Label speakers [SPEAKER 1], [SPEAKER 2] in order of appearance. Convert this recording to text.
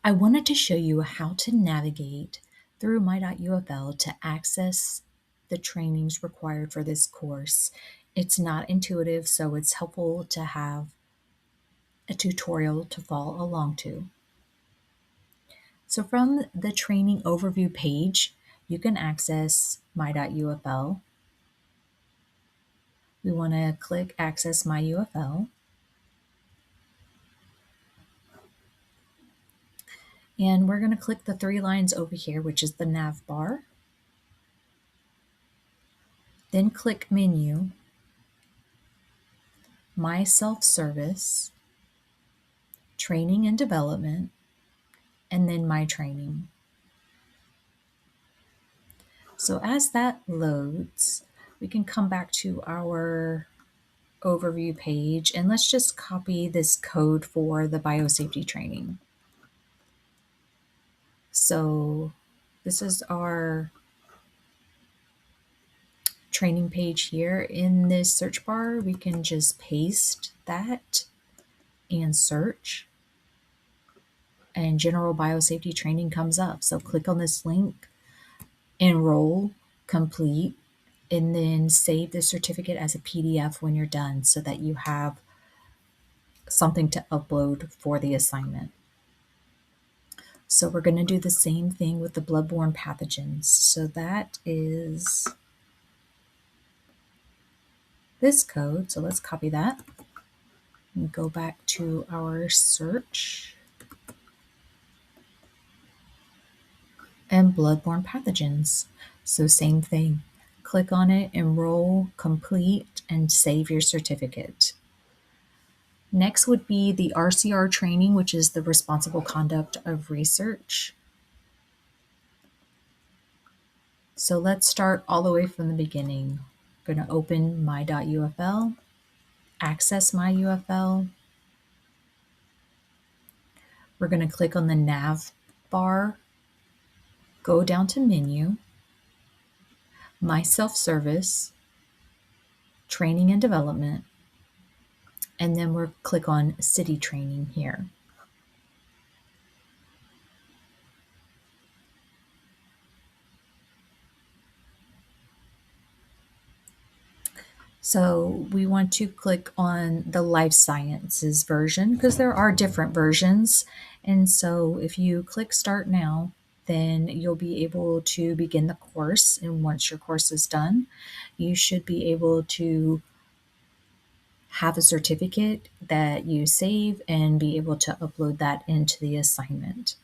[SPEAKER 1] I wanted to show you how to navigate through myUFL to access the trainings required for this course. It's not intuitive, so it's helpful to have a tutorial to follow along to. So from the training overview page, you can access my.UFL. We want to click Access myUFL. And we're going to click the 3 lines over here, which is the nav bar. Then click Menu, My Self-Service, Training and Development, and then My Training. So as that loads, we can come back to our overview page and let's just copy this code for the biosafety training. So this is our training page here. In this search bar, we can just paste that and search, and general biosafety training comes up. So click on this link, enroll, complete, and then save the certificate as a PDF when you're done so that you have something to upload for the assignment. So we're going to do the same thing with the bloodborne pathogens. So that is this code. So let's copy that and go back to our search and bloodborne pathogens. So same thing. Click on it, enroll, complete, and save your certificate. Next would be the RCR training, which is the responsible conduct of research. So let's start all the way from the beginning. I'm going to open my.UFL, access myUFL. We're going to click on the nav bar, go down to Menu, My Self-Service, Training and Development, and then we'll click on City Training here. So we want to click on the life sciences version because there are different versions. And so if you click Start Now, then you'll be able to begin the course. And once your course is done, you should be able to have a certificate that you save and be able to upload that into the assignment.